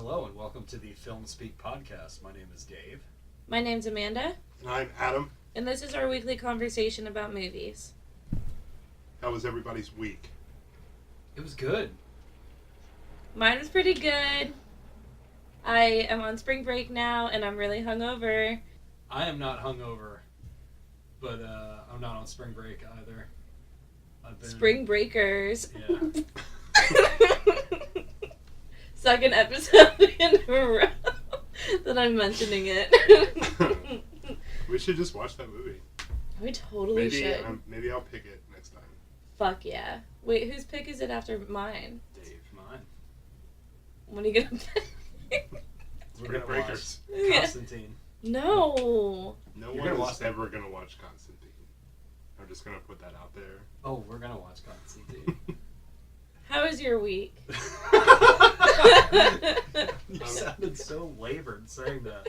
Hello and welcome to the Filmspeak podcast. My name is Dave. My name's Amanda. And I'm Adam. And this is our weekly conversation about movies. How was everybody's week? It was good. Mine was pretty good. I am on spring break now and I'm really hungover. I am not hungover, but I'm not on spring break either. Spring breakers. Yeah. Second episode in a row that I'm mentioning it. We should just watch that movie. We totally should. Maybe I'll pick it next time. Fuck yeah. Wait, whose pick is it after mine? Dave, mine. When are you gonna pick? We're gonna Breakers. watch Constantine. No. No You're one is ever gonna watch Constantine. I'm just gonna put that out there. Oh, we're gonna watch Constantine. How was your week? You sounded so labored saying that.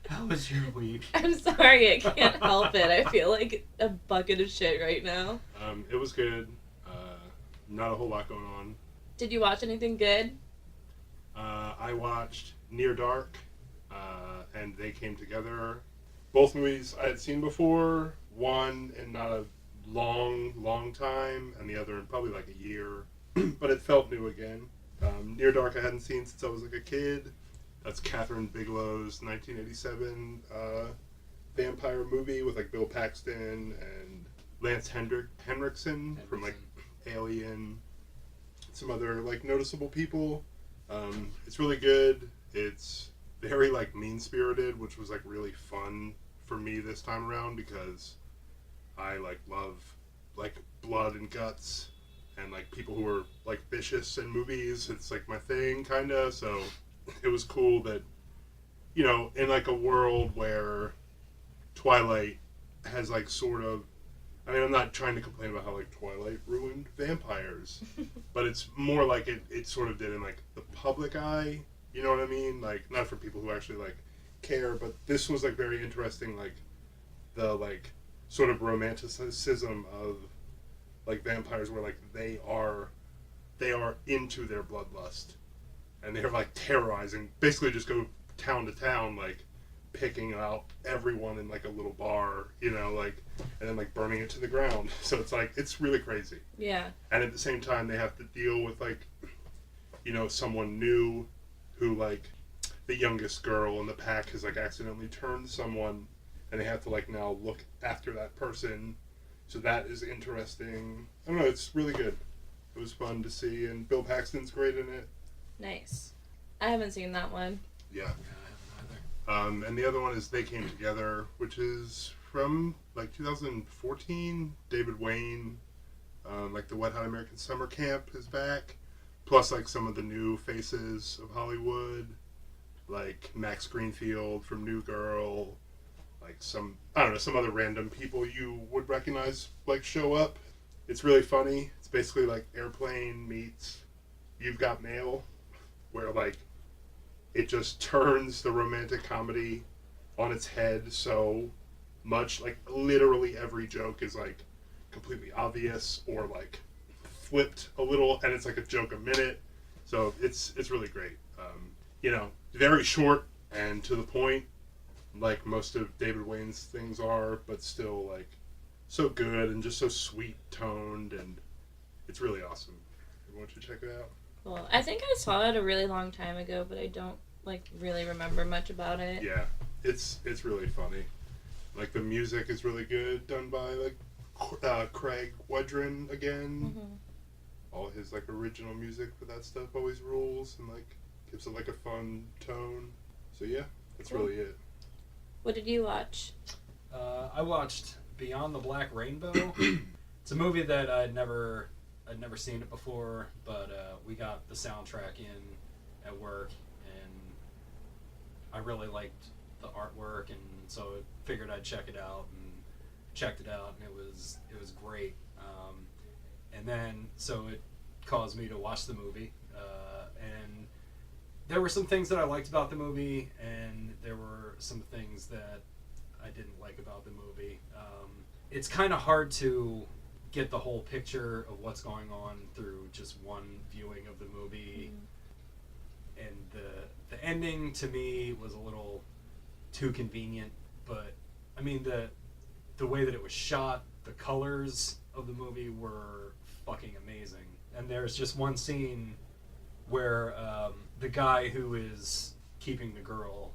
How was your week? I'm sorry, I can't help it. I feel like a bucket of shit right now. It was good. Not a whole lot going on. Did you watch anything good? I watched Near Dark, and They Came Together. Both movies I had seen before. One in not a long time, and the other in probably like a year. But it felt new again. Near Dark I hadn't seen since I was like a kid. That's Catherine Bigelow's 1987 vampire movie with like Bill Paxton and Lance Henriksen from like Alien. Some other like noticeable people. It's really good. It's very like mean-spirited, which was like really fun for me this time around because I like love like blood and guts. And like people who are like vicious in movies, it's like my thing, kind of. So it was cool that, you know, in like a world where Twilight has like sort of, I mean, I'm not trying to complain about how like Twilight ruined vampires, but it's more like it sort of did in like the public eye. You know what I mean? Like not for people who actually like care, but this was like very interesting, like the like sort of romanticism of like vampires where like they are into their bloodlust and they're like terrorizing, basically just go town to town like picking out everyone in like a little bar, you know, like, and then like burning it to the ground. So it's like it's really crazy. Yeah. And at the same time they have to deal with like, you know, someone new who like the youngest girl in the pack has like accidentally turned someone and they have to like now look after that person. So that is interesting. I don't know, it's really good. It was fun to see, and Bill Paxton's great in it. Nice. I haven't seen that one. Yeah. I haven't either. And the other one is They Came Together, which is from like 2014. David Wayne, like the Wet Hot American Summer Camp is back. Plus like some of the new faces of Hollywood, like Max Greenfield from New Girl. Like some other random people you would recognize like show up. It's really funny. It's basically like Airplane meets You've Got Mail, where like it just turns the romantic comedy on its head so much. Like literally every joke is like completely obvious or like flipped a little, and it's like a joke a minute. So it's really great. You know, very short and to the point. Like most of David Wayne's things are, but still like so good and just so sweet toned, and it's really awesome. Everyone should check it out. Cool. I think I saw it a really long time ago, but I don't like really remember much about it. Yeah, it's really funny. Like the music is really good, done by like Craig Wedren again. Mm-hmm. All his like original music for that stuff always rules and like gives it like a fun tone. So yeah, that's Cool. really it. What did you watch? I watched Beyond the Black Rainbow. It's a movie that I'd never seen it before, but we got the soundtrack in at work, and I really liked the artwork, and so I figured I'd check it out, and checked it out, and it was great. And then so it caused me to watch the movie, and there were some things that I liked about the movie, and there were some things that I didn't like about the movie. It's kind of hard to get the whole picture of what's going on through just one viewing of the movie. Mm-hmm. And the ending to me was a little too convenient, but I mean the way that it was shot, the colors of the movie were fucking amazing. And there's just one scene where the guy who is keeping the girl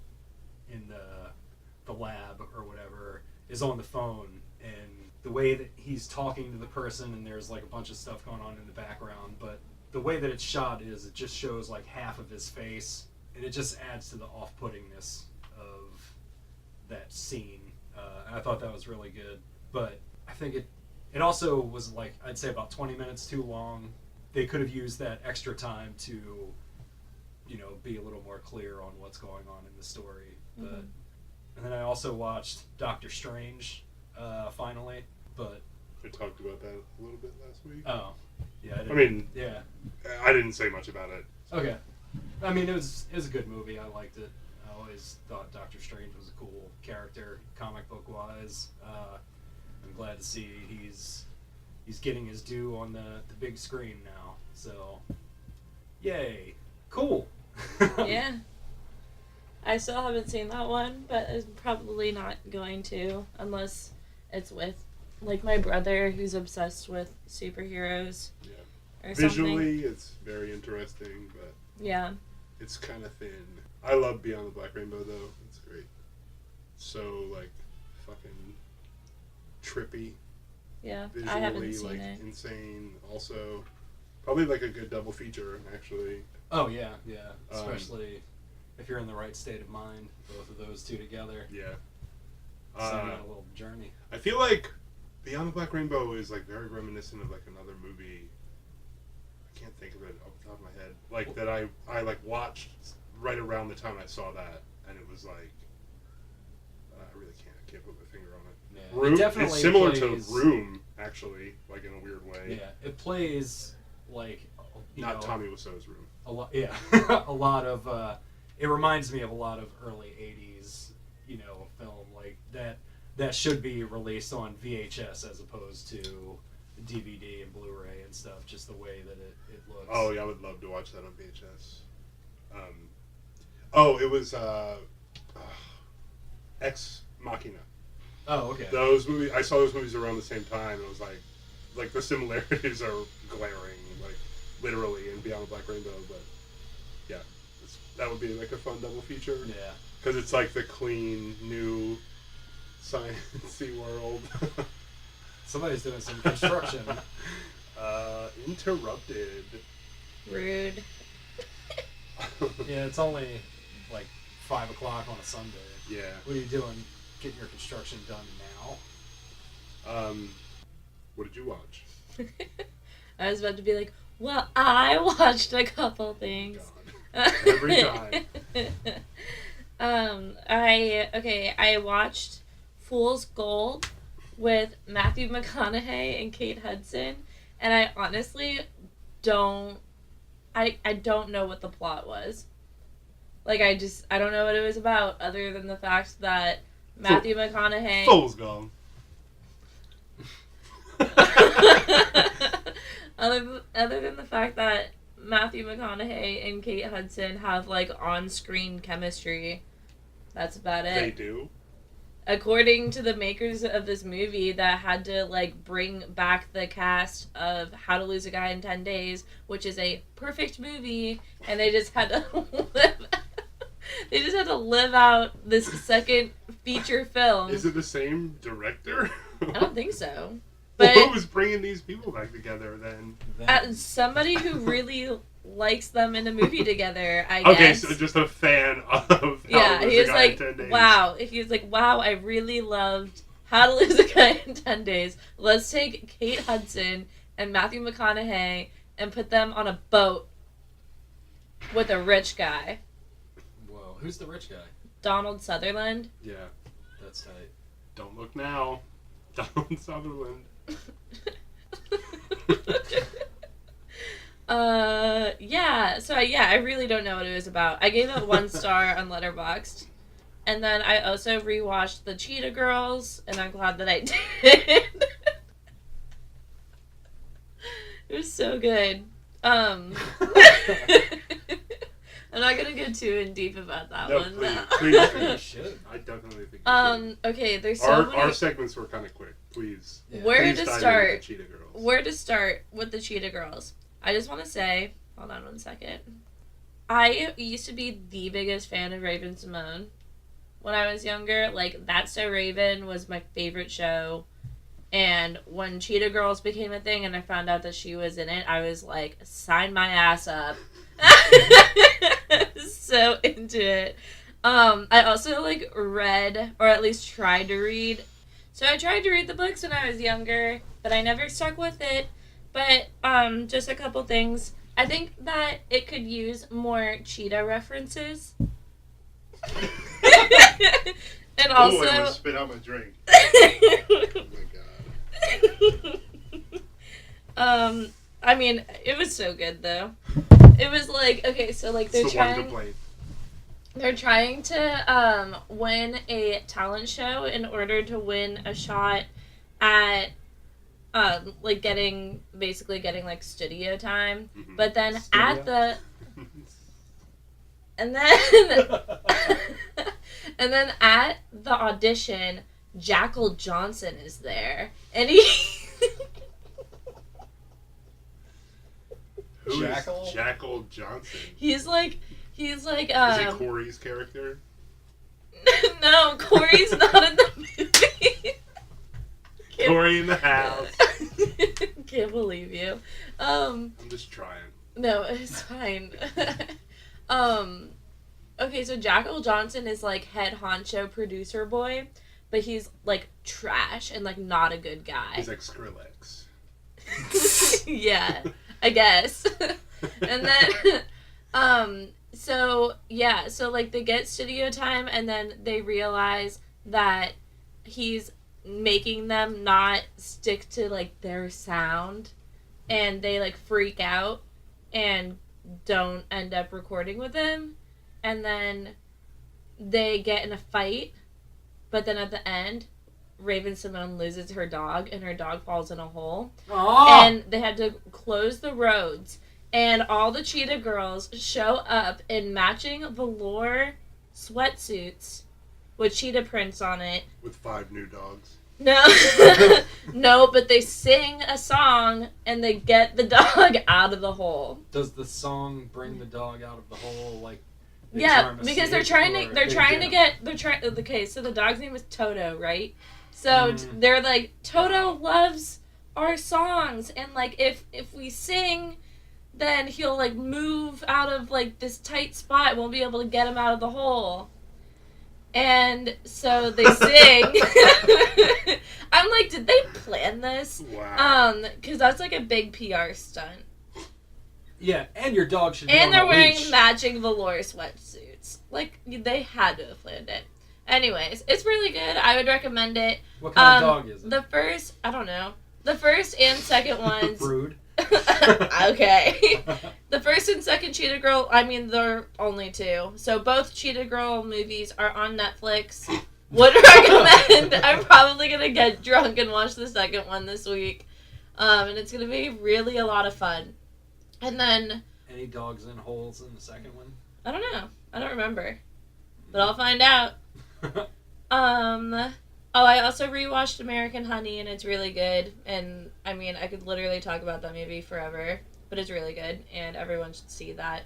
in the lab or whatever is on the phone, and the way that he's talking to the person, and there's like a bunch of stuff going on in the background, but the way that it's shot is it just shows like half of his face, and it just adds to the off-puttingness of that scene. And I thought that was really good, but I think it also was like, I'd say about 20 minutes too long. They could have used that extra time to, you know, be a little more clear on what's going on in the story. But and then I also watched Doctor Strange finally, but I talked about that a little bit last week. oh yeah, yeah, I didn't say much about it. So. okay. I mean, it was a good movie. I liked it. I always thought Doctor Strange was a cool character, comic book wise. I'm glad to see he's getting his due on the big screen now. So, yay, cool. Yeah. I still haven't seen that one, but I'm probably not going to unless it's with like my brother who's obsessed with superheroes. Yeah. Or Visually, something. it's very interesting, but yeah, it's kind of thin. I love Beyond the Black Rainbow though. It's great. So like fucking trippy. yeah. Visually, I haven't seen like it. insane. Also, probably like a good double feature actually. Oh yeah, especially if you're in the right state of mind. Both of those two together. Yeah. Send out a little journey. I feel like Beyond the Black Rainbow is like very reminiscent of like another movie. I can't think of it off the top of my head. Like that I like watched right around the time I saw that, and it was like I really can't put my finger on it. Yeah, Room, it definitely it's similar plays, to Room actually, like in a weird way. Yeah, it plays like Not Tommy Wiseau's Room. a lot. Yeah, a lot of. It reminds me of a lot of early '80s, you know, film like that. That should be released on VHS as opposed to DVD and Blu-ray and stuff. Just the way that it looks. Oh yeah, I would love to watch that on VHS. Oh, it was Ex Machina. Oh, okay. Those movies, I saw those movies around the same time, and it was like the similarities are glaring, like literally in Beyond the Black Rainbow. But yeah, that would be like a fun double feature. Yeah. Because it's like the clean new science-y world. Somebody's doing some construction. Interrupted. Rude. Yeah, it's only like 5 o'clock on a Sunday. Yeah. What are you doing? Getting your construction done now? What did you watch? I was about to be like, well, I watched a couple things. God. Every time. I watched Fool's Gold with Matthew McConaughey and Kate Hudson, and I honestly don't know what the plot was. Like, I don't know what it was about, other than the fact that Matthew McConaughey... Fool's Gold. other than the fact that Matthew McConaughey and Kate Hudson have, like, on-screen chemistry. That's about it. They do? According to the makers of this movie that had to, like, bring back the cast of How to Lose a Guy in 10 Days, which is a perfect movie, and they just had to live out this second feature film. Is it the same director? I don't think so. But But who was bringing these people back together then? somebody who really likes them in a movie together, I Okay, guess. so just a fan of Yeah, How to Lose he a was Guy like, in 10 Days. wow. He was like, wow, I really loved How to Lose a Guy in 10 Days. Let's take Kate Hudson and Matthew McConaughey and put them on a boat with a rich guy. Whoa, who's the rich guy? Donald Sutherland. Yeah. That's tight. Don't look now. Donald Sutherland. I really don't know what it was about. I gave it 1 star on Letterboxd. And then I also rewatched The Cheetah Girls, and I'm glad that I did. It was so good. I'm I'm not gonna go too in deep about that No, one. please, You should. I definitely think you should. Okay, there's so many. Our segments were kind of quick. Please. Yeah. Where Please to dive into start? Cheetah Girls. Where to start with the Cheetah Girls? I just want to say, hold on 1 second. I used to be the biggest fan of Raven Simone when I was younger. Like, That's So Raven was my favorite show. And when Cheetah Girls became a thing and I found out that she was in it, I was like, sign my ass up. So into it. I also like read, or at least tried to read. So I tried to read the books when I was younger, but I never stuck with it. But just a couple things. I think that it could use more cheetah references. And also, I almost spit out my drink. Oh my god. I mean, it was so good though. It was like, okay, so like It's the one complaint. they're trying to win a talent show in order to win a shot at like getting like studio time. Mhm. But then Studio? at the and then and then at the audition, Jackal Johnson is there. And he Who Jackal? is Jackal Johnson? he's like Is he Corey's character? no, Corey's not in the movie. Corey in the house. Can't believe you. I'm just trying. No, it's fine. Okay, so Jackal Johnson is like head honcho producer boy, but he's like trash and like not a good guy. He's like Skrillex. Yeah, I guess. And then, so like they get studio time and then they realize that he's making them not stick to like their sound, and they like freak out and don't end up recording with him, and then they get in a fight, but then at the end Raven Simone loses her dog and her dog falls in a hole. Aww. And they had to close the roads, and all the Cheetah Girls show up in matching velour sweatsuits with cheetah prints on it. With 5 new dogs. No, no, but they sing a song and they get the dog out of the hole. Does the song bring the dog out of the hole? Like, they Yeah, charm a because they're snake, trying or to they're they trying to get get okay, so the dog's name is Toto, right? So they're like, Toto loves our songs, and like if we sing, then he'll like move out of like this tight spot. We'll be able to get him out of the hole. And so they sing. I'm like, did they plan this? Wow. Because that's like a big PR stunt. Yeah, and your dog should be And on they're a wearing leash. matching velour sweatsuits. Like, they had to have planned it. Anyways, it's really good. I would recommend it. What kind of dog is it? The first and second ones. Brood. Okay. The first and second Cheetah Girl, I mean, they're only 2. So both Cheetah Girl movies are on Netflix. Would recommend. I'm probably going to get drunk and watch the second one this week. And it's going to be really a lot of fun. And then... Any dogs in holes in the second one? I don't know. I don't remember. But I'll find out. I also rewatched American Honey, and it's really good. And, I mean, I could literally talk about that movie forever. But it's really good, and everyone should see that.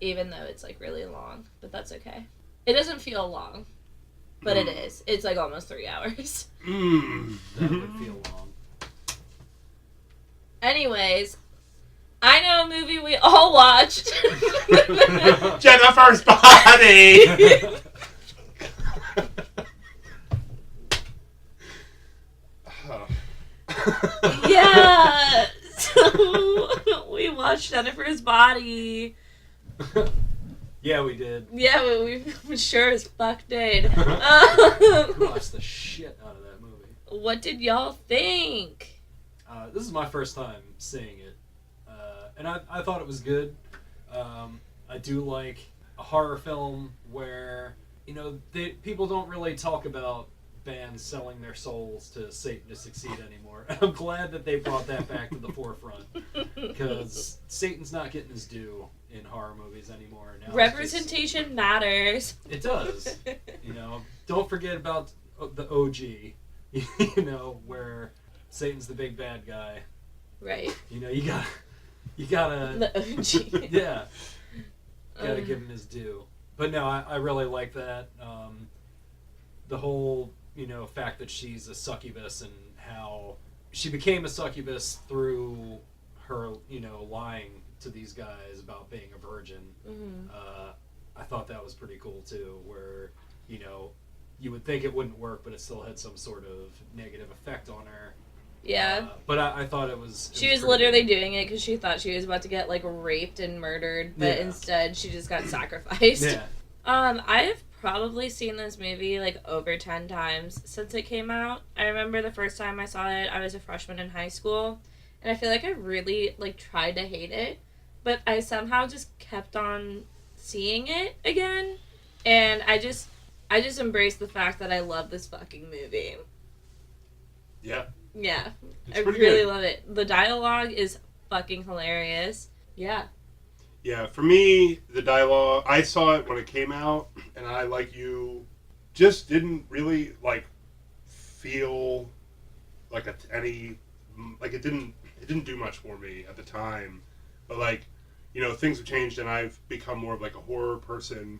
Even though it's, like, really long. But that's okay. It doesn't feel long. But it is. It's, like, almost 3 hours. That would feel long. Anyways, I know a movie we all watched. Jennifer's Body! Yeah! So, we watched Jennifer's Body. Yeah, we did. Yeah, we sure as fuck did. We watched the shit out of that movie. What did y'all think? This is my first time seeing it. And I thought it was good. I do like a horror film where, you know, people don't really talk about bands selling their souls to Satan to succeed anymore. And I'm glad that they brought that back to the forefront. Because Satan's not getting his due in horror movies anymore. Now Representation matters. It does. Don't forget about the OG. Where Satan's the big bad guy. Right. You gotta. The OG. Yeah. Gotta give him his due. But no, I really like that. The whole, fact that she's a succubus and how she became a succubus through her, lying to these guys about being a virgin. Mm-hmm. I thought that was pretty cool too, where, you would think it wouldn't work, but it still had some sort of negative effect on her. Yeah. But I thought it was... She was literally doing it because she thought she was about to get, raped and murdered, but instead she just got sacrificed. Yeah. I've probably seen this movie, over 10 times since it came out. I remember the first time I saw it, I was a freshman in high school, and I feel like I really, tried to hate it, but I somehow just kept on seeing it again, and I just embraced the fact that I love this fucking movie. Yeah. Yeah. It's I pretty really good. love it. The dialogue is fucking hilarious. Yeah. Yeah, for me, the dialogue, I saw it when it came out, and I, like you, just didn't really, feel like it didn't do much for me at the time. But, things have changed, and I've become more of, a horror person,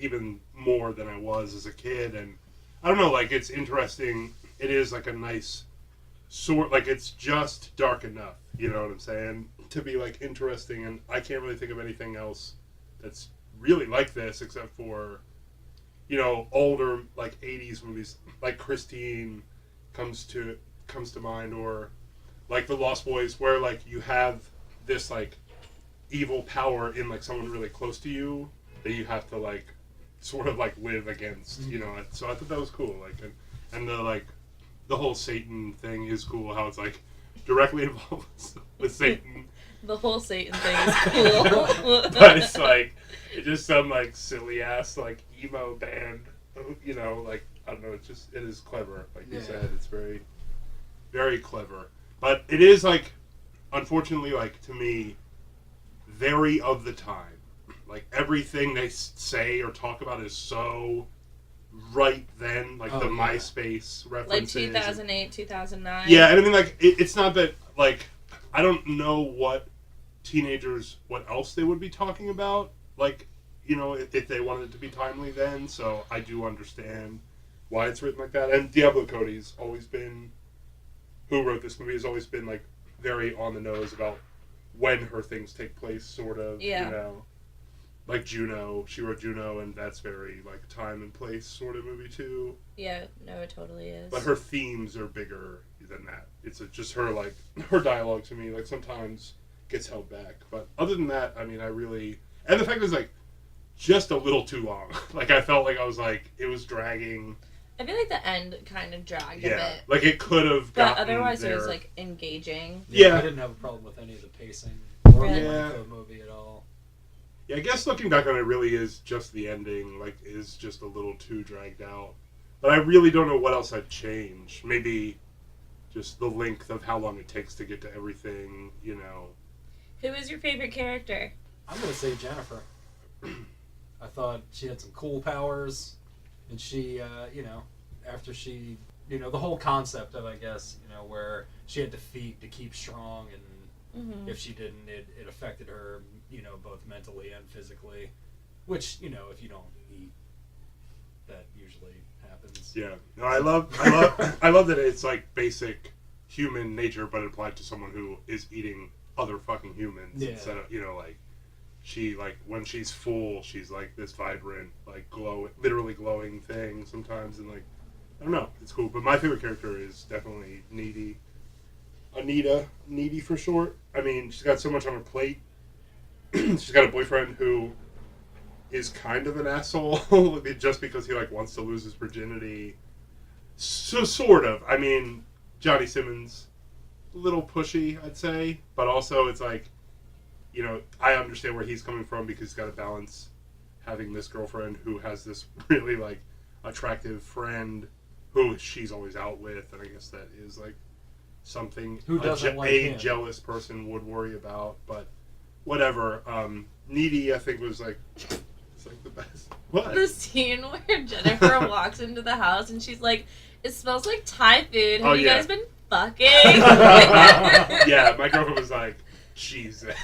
even more than I was as a kid, and I don't know, it's interesting. It is, a nice sort, it's just dark enough, you know what I'm saying, to be interesting, and I can't really think of anything else that's really like this except for older 80s movies like Christine comes to mind, or The Lost Boys, where you have this evil power in someone really close to you that you have to sort of live against, so I thought that was cool, and the whole Satan thing is cool, how it's directly involved with Satan. The whole Satan thing is cool. But it's it's just some silly ass emo band, I don't know, it is clever, you said, it's very, very clever. But it is unfortunately to me, very of the time. Everything they say or talk about is so right then, the MySpace references. 2008, 2009. Yeah, and I mean, it's not that, I don't know what else they would be talking about, if they wanted it to be timely then, so I do understand why it's written like that. And Diablo Cody's always been, who wrote this movie, has always been, very on the nose about when her things take place, sort of, Juno, she wrote Juno, and that's very, time and place sort of movie, too. Yeah, no, it totally is. But her themes are bigger than that. It's just her, her dialogue to me, sometimes gets held back. But other than that, I mean, I really... And the fact is, just a little too long. I felt I was, it was dragging... I feel the end kind of dragged a bit. It could have But otherwise it was, engaging. Yeah, I didn't have a problem with any of the pacing or the length of the movie at all. Yeah, I guess looking back on it, really is just the ending, is just a little too dragged out. But I really don't know what else I'd change. Maybe just the length of how long it takes to get to everything, Who is your favorite character? I'm going to say Jennifer. I thought she had some cool powers, and she, after she, the whole concept of, I guess, where she had to feed to keep strong, and if she didn't, it affected her, both mentally and physically, which, if you don't eat, that usually happens. Yeah. No, I love that it's basic human nature, but applied to someone who is eating other fucking humans instead of, she, when she's full, she's this vibrant, literally glowing thing sometimes, and I don't know, it's cool. But my favorite character is definitely Anita, Needy for short. I mean, she's got so much on her plate. She's got a boyfriend who is kind of an asshole just because he wants to lose his virginity. So sort of. I mean, Johnny Simmons, a little pushy, I'd say, but also it's I understand where he's coming from because he's got to balance having this girlfriend who has this really attractive friend who she's always out with, and I guess that is something Who doesn't like him? jealous person would worry about, but whatever. Needy, I think, was like, it's like the best. What? The scene where Jennifer walks into the house and she's like, "It smells like Thai food. Have you guys been fucking?" Yeah, my girlfriend was like, Jesus.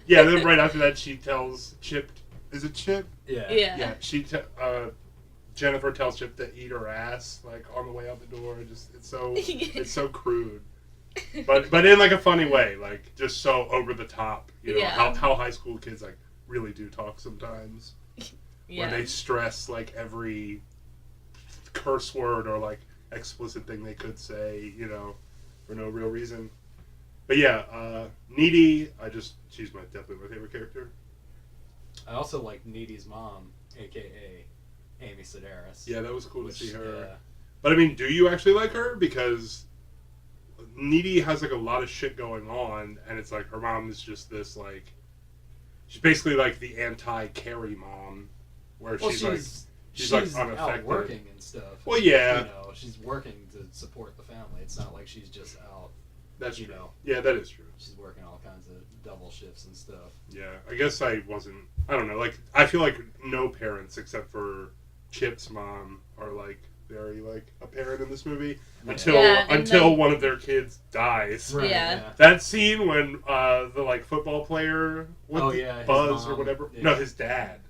Yeah, then right after that, she tells Chip, is it Chip? Yeah. Yeah. Yeah, Jennifer tells Chip to eat her ass, like, on the way out the door. It's so crude. But in, like, a funny way, like, just so over the top, you know, how high school kids, like, really do talk sometimes. Yeah. Where they stress, like, every curse word or, like, explicit thing they could say, you know, for no real reason. But yeah, Needy, she's definitely my favorite character. I also like Needy's mom, a.k.a. Amy Sedaris. Yeah, that was cool to see her. Yeah. But I mean, do you actually like her? Because Needy has like a lot of shit going on, and it's like her mom is just this like, she's basically like the anti-Carrie mom, where she's like unaffected. Out working and stuff. Well, yeah. You know, she's working to support the family. It's not like she's just out. That's you true. know. Yeah, that is true. She's working all kinds of double shifts and stuff. Yeah, I guess I don't know, like, I feel like no parents except for Chip's mom are, like, very, like, apparent in this movie until one of their kids dies. Right, Yeah. That scene when the, like, football player, Buzz or whatever, yeah. no, his dad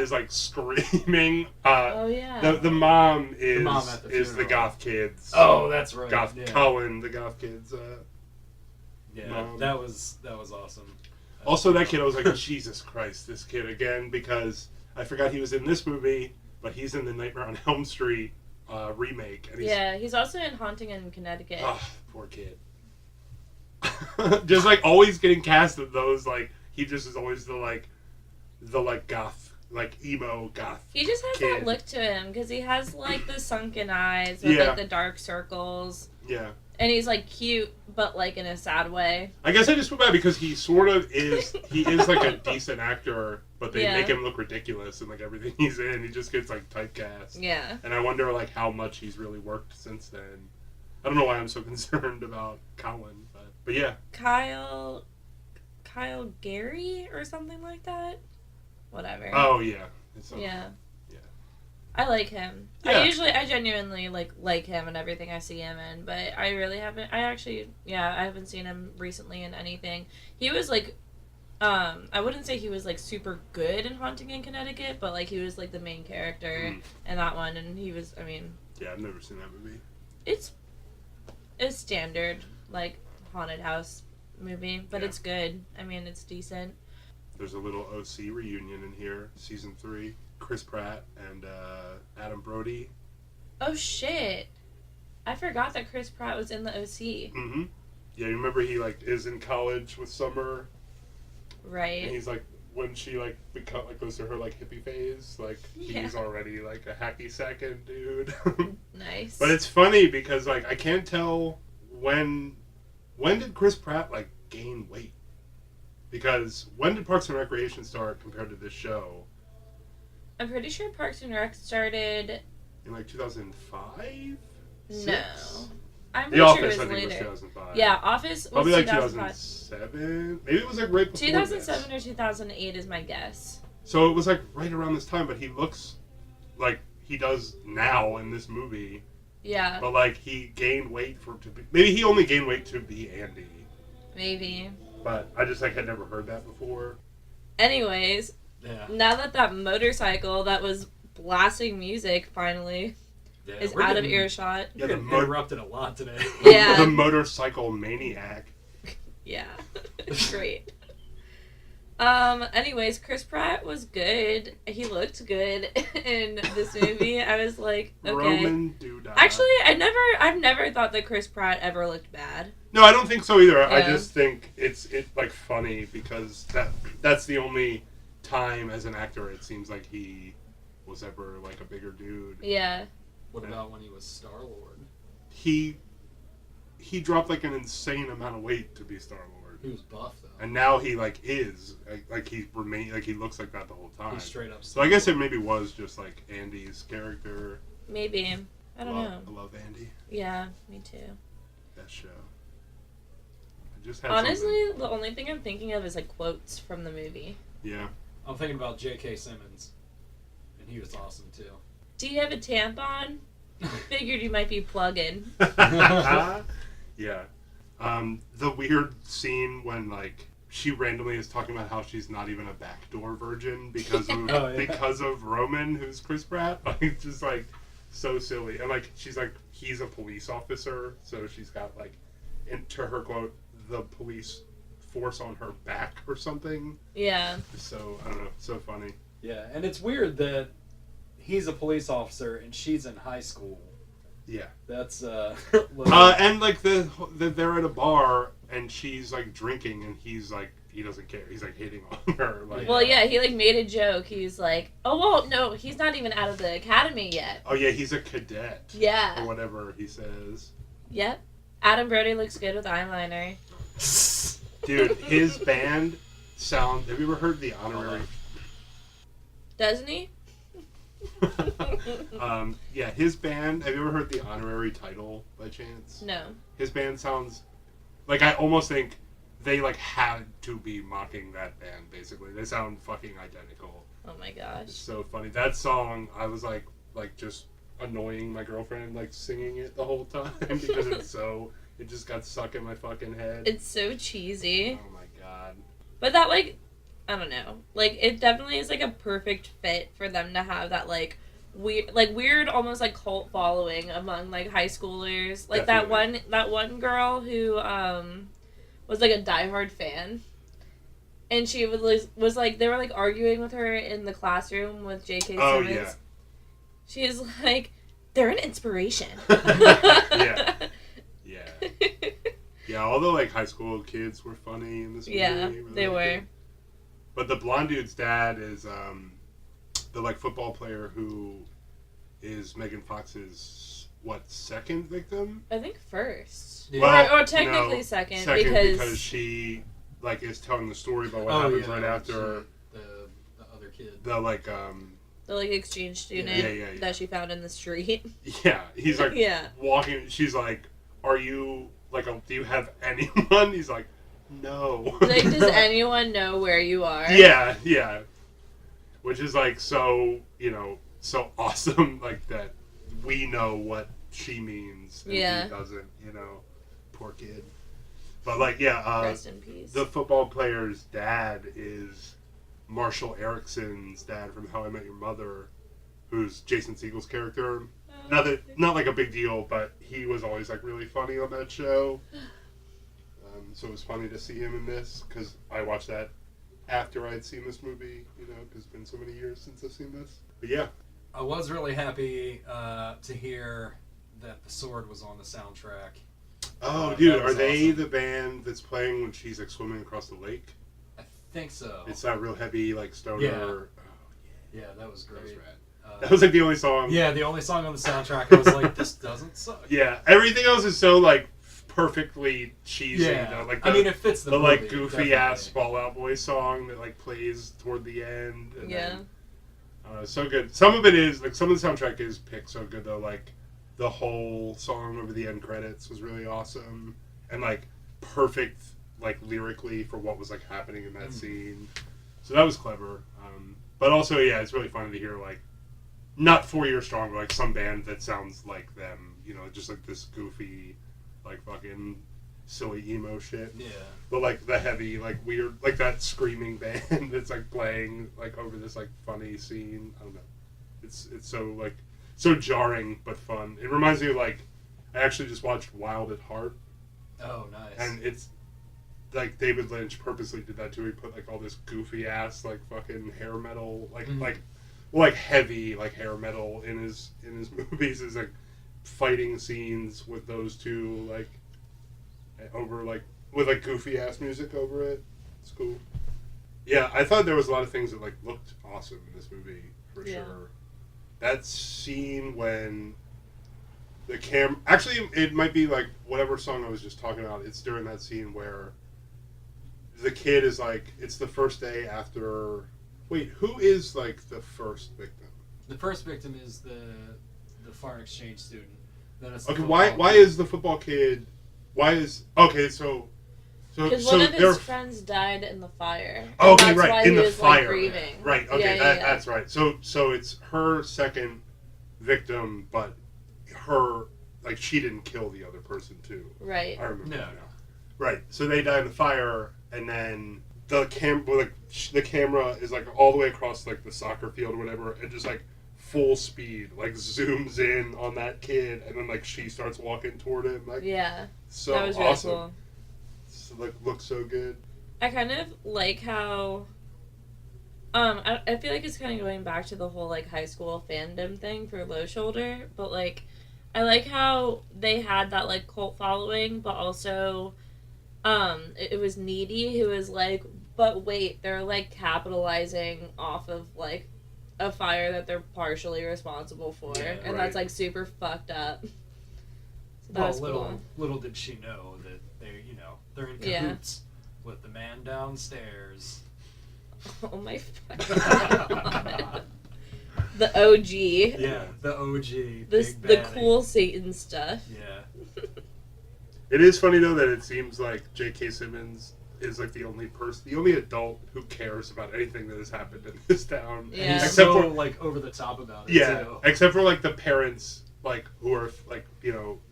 is, like, screaming. The mom is the goth kids. Oh, that's right. Colin, the goth kids. Mom. that was awesome. Also, that kid, I was like, Jesus Christ, this kid again, because I forgot he was in this movie, but he's in the Nightmare on Elm Street remake. And he's also in Haunting in Connecticut. Oh, poor kid. Just, like, always getting cast at those, like, he just is always the goth, like, emo goth He just has kid. that look to him, because he has, like, the sunken eyes with, like, the dark circles. Yeah. And he's, like, cute, but, like, in a sad way. I guess I just feel bad because he sort of is, he is, like, a decent actor, but they make him look ridiculous in, like, everything he's in. He just gets, like, typecast. Yeah. And I wonder, like, how much he's really worked since then. I don't know why I'm so concerned about Colin, but yeah. Kyle Gary or something like that? Whatever. Oh, yeah. Yeah. Yeah. I like him. Yeah. I genuinely like him and everything I see him in, but I really haven't. I haven't seen him recently in anything. He was like, I wouldn't say he was like super good in Haunting in Connecticut, but like he was like the main character in that one, and he was. I mean. Yeah, I've never seen that movie. It's a standard like haunted house movie, but it's good. I mean, it's decent. There's a little OC reunion in here, season 3. Chris Pratt and Adam Brody. Oh shit! I forgot that Chris Pratt was in the OC. Mm-hmm. Yeah, you remember he like is in college with Summer. Right. And he's like, when she like goes through her like hippie phase, like he's already like a hacky sacking dude. Nice. But it's funny because like I can't tell when did Chris Pratt like gain weight? Because when did Parks and Recreation start compared to this show? I'm pretty sure Parks and Rec started In like 2005? No. I'm The pretty Office, sure it I was think, later. was 2005. Yeah, Office was Probably like 2005. 2007? Maybe it was like right before 2007 this. or 2008 is my guess. So it was like right around this time, but he looks like he does now in this movie. Yeah. But like he gained weight maybe he only gained weight to be Andy. Maybe. But I just like had never heard that before. Anyways, Yeah. now that motorcycle that was blasting music finally is out of earshot. Yeah, We're getting interrupted a lot today. Yeah. The motorcycle maniac. Yeah. Great. Anyways, Chris Pratt was good. He looked good in this movie. I was like, okay. Roman Doodah. Actually, I've never thought that Chris Pratt ever looked bad. No, I don't think so either. Yeah. I just think it's like funny because that's the only time as an actor it seems like he was ever like a bigger dude. Yeah. What about when he was Star-Lord? He dropped like an insane amount of weight to be Star-Lord. He was buff though. And now he like is like he looks like that the whole time. He's straight up. So I guess it maybe was just like Andy's character. Maybe. I don't know. I love Andy. Yeah, me too. That show. Just had Honestly, the only thing I'm thinking of is like quotes from the movie. Yeah. I'm thinking about J.K. Simmons, and he was awesome too. Do you have a tampon? Figured you might be plugging. Yeah. The weird scene when like she randomly is talking about how she's not even a backdoor virgin because of because of Roman, who's Chris Pratt. Like just like so silly, and like she's like he's a police officer, so she's got like, into her quote, the police force on her back or something. Yeah. So I don't know, so funny. Yeah, and it's weird that he's a police officer and she's in high school. Yeah. That's and like they're at a bar and she's like drinking and he's like he doesn't care. He's like hitting on her. Like, well, yeah, he like made a joke. He's like, "Oh well, no, he's not even out of the academy yet." Oh yeah, he's a cadet. Yeah. Or whatever he says. Yep. Adam Brody looks good with eyeliner. Dude, his band sound. Have you ever heard the honorary? Doesn't he? Yeah, his band. Have you ever heard the honorary title by chance? No. His band sounds like I almost think they like had to be mocking that band. Basically, they sound fucking identical. Oh my It's gosh. so funny. That song, I was like just annoying my girlfriend, like singing it the whole time because it just got stuck in my fucking head. It's so cheesy. Oh my god. But that like, I don't know. Like it definitely is like a perfect fit for them to have that like weird almost like cult following among like high schoolers. Like Definitely. that one girl who was like a diehard fan. And she was like they were like arguing with her in the classroom with J.K. Simmons. Oh yeah. She's like, they're an inspiration. Yeah. Yeah. Yeah, all the like high school kids were funny in this movie. Yeah, Really they were. good. But the blonde dude's dad is the like football player who is Megan Fox's second victim? I think first. Yeah. Well, or technically no, second because because she like is telling the story about what happens right after the other kid. the like the like exchange student Yeah. that she found in the street. yeah, he's like Yeah. walking. She's like, "Are you like do you have anyone?" He's like, "No." Like, does anyone know where you are? Yeah. Which is like so, so awesome, like that we know what she means and Yeah. he doesn't, poor kid. But like, yeah, Rest in peace. the football player's dad is Marshall Erickson's dad from How I Met Your Mother, who's Jason Segel's character. Not like a big deal, but he was always like really funny on that show. So it was funny to see him in this because I watched that after I'd seen this movie, because it's been so many years since I've seen this. But yeah. I was really happy to hear that The Sword was on the soundtrack. Oh, dude, that was are they awesome. the band that's playing when she's like swimming across the lake? I think so. It's that real heavy like stoner. Yeah. Oh, Yeah, that was great. that was rad. That was like the only song. Yeah, the only song on the soundtrack. I was like, this doesn't suck. Yeah, everything else is so like perfectly cheesy. Yeah, Though. Like I mean, it fits the movie, like goofy definitely. ass Fall Out Boy song that like plays toward the end. And Yeah. Then, so good. Some of it is like some of the soundtrack is picked so good though. Like the whole song over the end credits was really awesome and like perfect like lyrically for what was like happening in that scene. So that was clever. But also yeah, it's really funny to hear like not 4 Year Strong, but like some band that sounds like them. Just like this goofy, like fucking silly emo shit. Yeah. But like the heavy, like weird, like that screaming band that's like playing like over this like funny scene. I don't know. It's so like so jarring but fun. It reminds me of like I actually just watched Wild at Heart, Oh, nice. and it's like David Lynch purposely did that too. He put like all this goofy ass like fucking hair metal like heavy like hair metal in his movies. Is like fighting scenes with those two like over like with like goofy ass music over it. It's cool. Yeah, I thought there was a lot of things that like looked awesome in this movie for Yeah. sure. That scene when the actually it might be like whatever song I was just talking about. It's during that scene where the kid is like it's the first day after. Wait, who is like the first victim? The first victim is the foreign exchange student. Then it's the Okay, football why kid. is the football kid? So Because one of his friends died in the fire. Oh, okay, that's right, why in he the was, fire. Like, grieving. Right, okay, yeah. That's right. So it's her second victim, but her, like, she didn't kill the other person, too. Right. I remember No. now. Right, so they die in the fire, and then the camera is, like, all the way across, like, the soccer field or whatever, and just, like, full speed, like, zooms in on that kid, and then, like, she starts walking toward him. Like, yeah. so that was really awesome. cool. So, like, looks so good. I kind of like how I feel like it's kind of going back to the whole like high school fandom thing for Low Shoulder, but like I like how they had that like cult following, but also it was Needy who was like, but wait, they're like capitalizing off of like a fire that they're partially responsible for, and that's like super fucked up. So that was cool. Little did she know that they're in cahoots with the man downstairs. Oh my fucking god. The OG. Yeah, the OG. The cool Satan stuff. Yeah. It is funny though that it seems like J.K. Simmons is like the only adult who cares about anything that has happened in this town. Yeah. And he's Except so for like over the top about it. yeah, too. except for like the parents, like who are like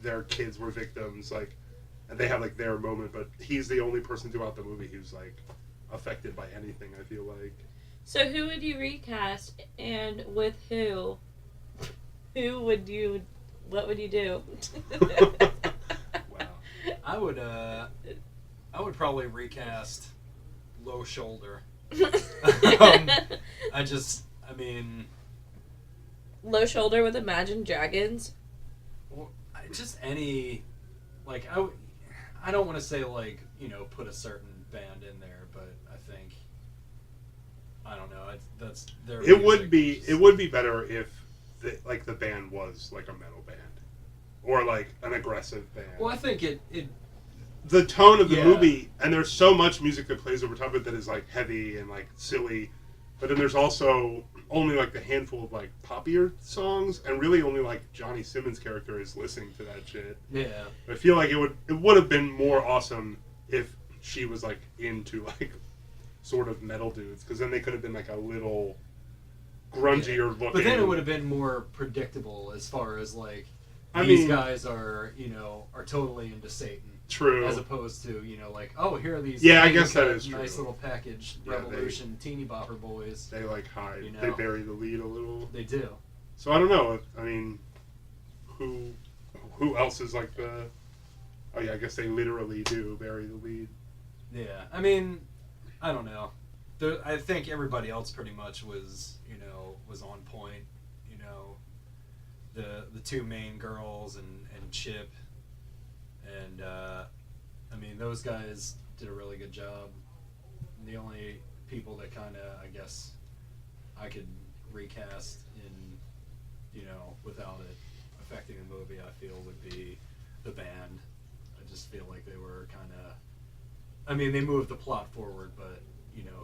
their kids were victims, like, and they have like their moment, but he's the only person throughout the movie who's like affected by anything. I feel like. So who would you recast and with who? Who would you? What would you do? Wow. I would probably recast Low Shoulder. Low Shoulder with Imagine Dragons. Well, just any, like I don't want to say like put a certain band in there, but I think I don't know. That's their. It would be better if the band was like a metal band or like an aggressive band. Well, I think it the tone of the Yeah. movie, and there's so much music that plays over top of it that is like heavy and like silly, but then there's also only like the handful of like poppier songs, and really only like Johnny Simmons' character is listening to that shit. Yeah. I feel like it would have been more awesome if she was like into like sort of metal dudes, because then they could have been like a little grungier looking. But then it would have been more predictable as far as like I these mean, guys are totally into Satan. True. As opposed to, like, oh, here are these Yeah, I guess that is nice true. little package Yeah, revolution teeny bopper boys. They like hide. They bury the lead a little. They do. So I don't know. I mean, who else is like the? Oh yeah, I guess they literally do bury the lead. Yeah, I mean, I don't know. I think everybody else pretty much was on point. The two main girls and Chip, and I mean those guys did a really good job. The only people that kind of I guess I could recast in without it affecting the movie, I feel would be the band. I just feel like they were kind of. I mean, they moved the plot forward, but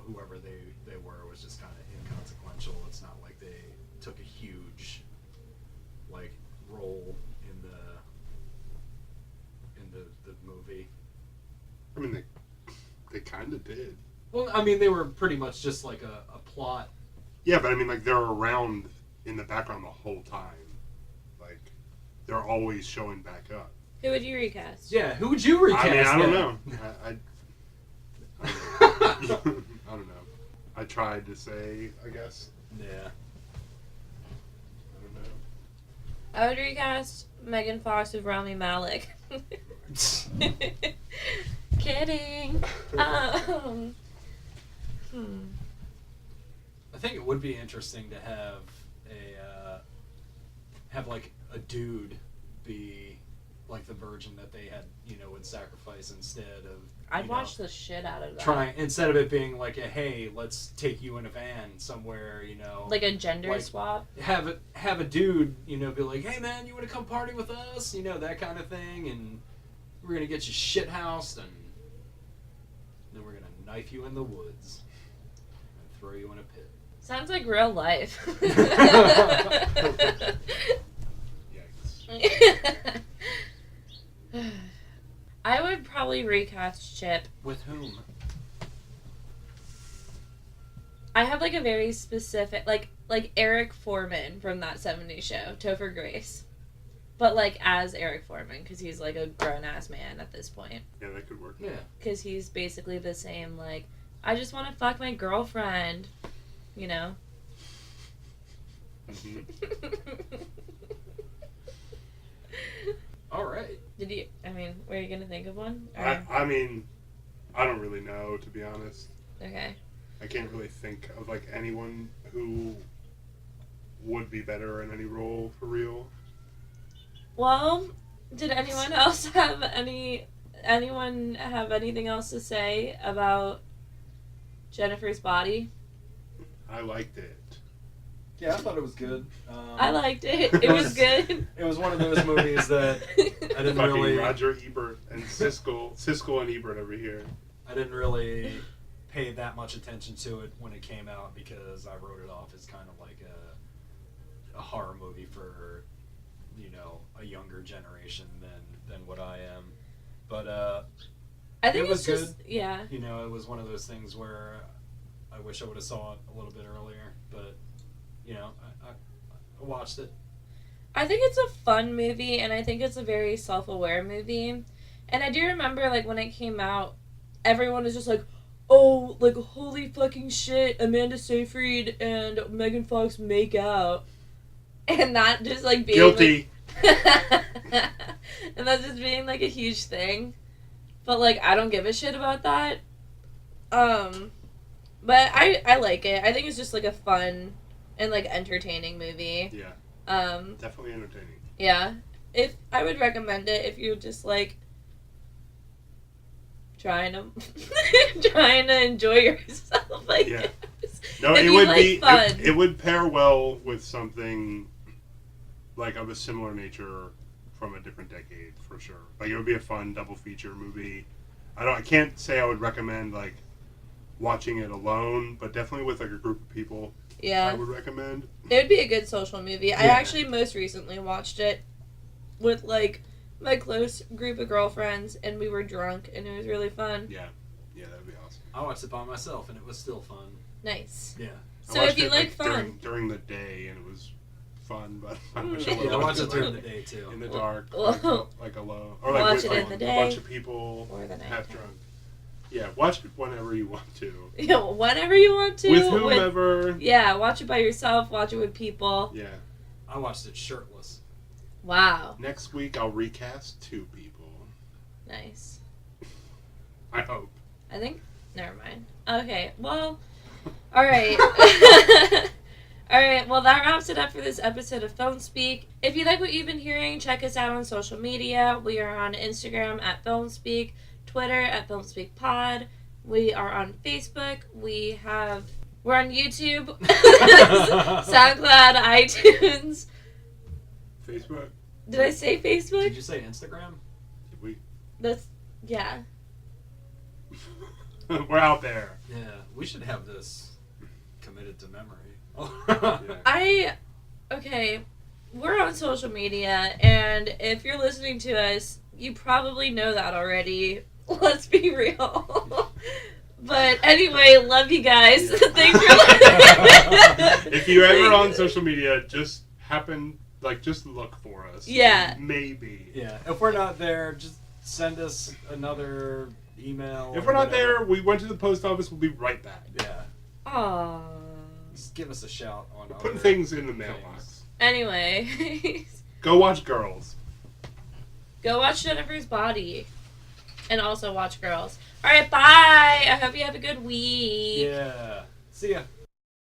whoever they were was just kind of inconsequential. It's not like they took a huge like role in the movie. I mean, they kind of did. Well, I mean, they were pretty much just like a plot. Yeah, but I mean, like they're around in the background the whole time. Like they're always showing back up. Who would you recast? Yeah, who would you recast? I mean, I don't know. I don't know. I tried to say, I guess. Yeah. I don't know. I would recast Megan Fox with Rami Malek. Kidding. I think it would be interesting to have like a dude be like the virgin that they had, would sacrifice instead of. I'd watch the shit out of that. Trying instead of it being like hey, let's take you in a van somewhere, like a gender swap. Have a dude, be like, hey man, you want to come party with us, that kind of thing, and we're gonna get you shit housed, and then we're gonna knife you in the woods and throw you in a pit. Sounds like real life. Yikes. I would probably recast Chip. With whom? I have like a very specific like Eric Foreman from that '70s show, Topher Grace, but like as Eric Foreman because he's like a grown ass man at this point. Yeah, that could work. Yeah. Because he's basically the same. Like, I just want to fuck my girlfriend, you know. All right. Did you? I mean, were you gonna think of one? Or... I mean, I don't really know, to be honest. Okay. I can't really think of like anyone who would be better in any role for real. Well, did anyone else have anyone have anything else to say about Jennifer's Body? I liked it. Yeah, I thought it was good. I liked it. It was good. It was one of those movies that I didn't Fucking really. Roger Ebert and Siskel and Ebert over here. I didn't really pay that much attention to it when it came out because I wrote it off as kind of like a horror movie for, you know, a younger generation than what I am. But I think it was it's just good. yeah. You know, it was one of those things where I wish I would have saw it a little bit earlier, but you know, I watched it. I think it's a fun movie, and I think it's a very self-aware movie. And I do remember, like, when it came out, everyone was just like, oh, like, holy fucking shit, Amanda Seyfried and Megan Fox make out. And that just, like, being... Guilty. Like, and that's just being, like, a huge thing. But, like, I don't give a shit about that. But I like it. I think it's just, like, a fun and, like, entertaining movie. Yeah. Definitely entertaining. Yeah. If I would recommend it if you're just like trying to enjoy yourself, I Yeah. guess. No, If it you would like be fun. it would pair well with something like of a similar nature from a different decade for sure. Like it would be a fun double feature movie. I can't say I would recommend like watching it alone, but definitely with like a group of people. I Yeah. would recommend. It would be a good social movie. I Yeah. actually most recently watched it with like my close group of girlfriends and we were drunk and it was really fun. Yeah. Yeah, that'd be awesome. I watched it by myself and it was still fun. Nice. Yeah. So I if watched you it, like fun. during the day and it was fun, but I Mm. wish I would've Yeah, I watched it watched during the day too. in the dark, Well, like alone, or like watch with it like, in the a day. bunch of people, Or the half night. drunk. Yeah, watch it whenever you want to, You know, whenever you want to. with whomever. Yeah, watch it by yourself, watch it with people. Yeah. I watched it shirtless. Wow. Next week I'll recast 2 people. Nice. I hope. I think. Never mind. Okay. Well. All right. All right. Well, that wraps it up for this episode of Filmspeak. If you like what you've been hearing, check us out on social media. We are on Instagram at Filmspeak, Twitter at FilmspeakPod. We are on Facebook. We're on YouTube, SoundCloud, iTunes. Facebook. Did I say Facebook? Did you say Instagram? We That's yeah. we're out there. Yeah, we should have this committed to memory. Yeah. Okay, we're on social media, and if you're listening to us, you probably know that already. Let's be real. But anyway, love you guys. Yeah. Thanks for listening. If you're ever on social media, just look for us. Yeah. Maybe. Yeah, if we're not there, just send us another email. If or we're not whatever. there, we went to the post office. We'll be right back. Yeah, Aww. just give us a shout on. We're putting other things in the things. mailbox. Anyway, Go watch Girls. go watch Jennifer's Body. And also watch Girls. Alright, bye! I hope you have a good week. Yeah. See ya.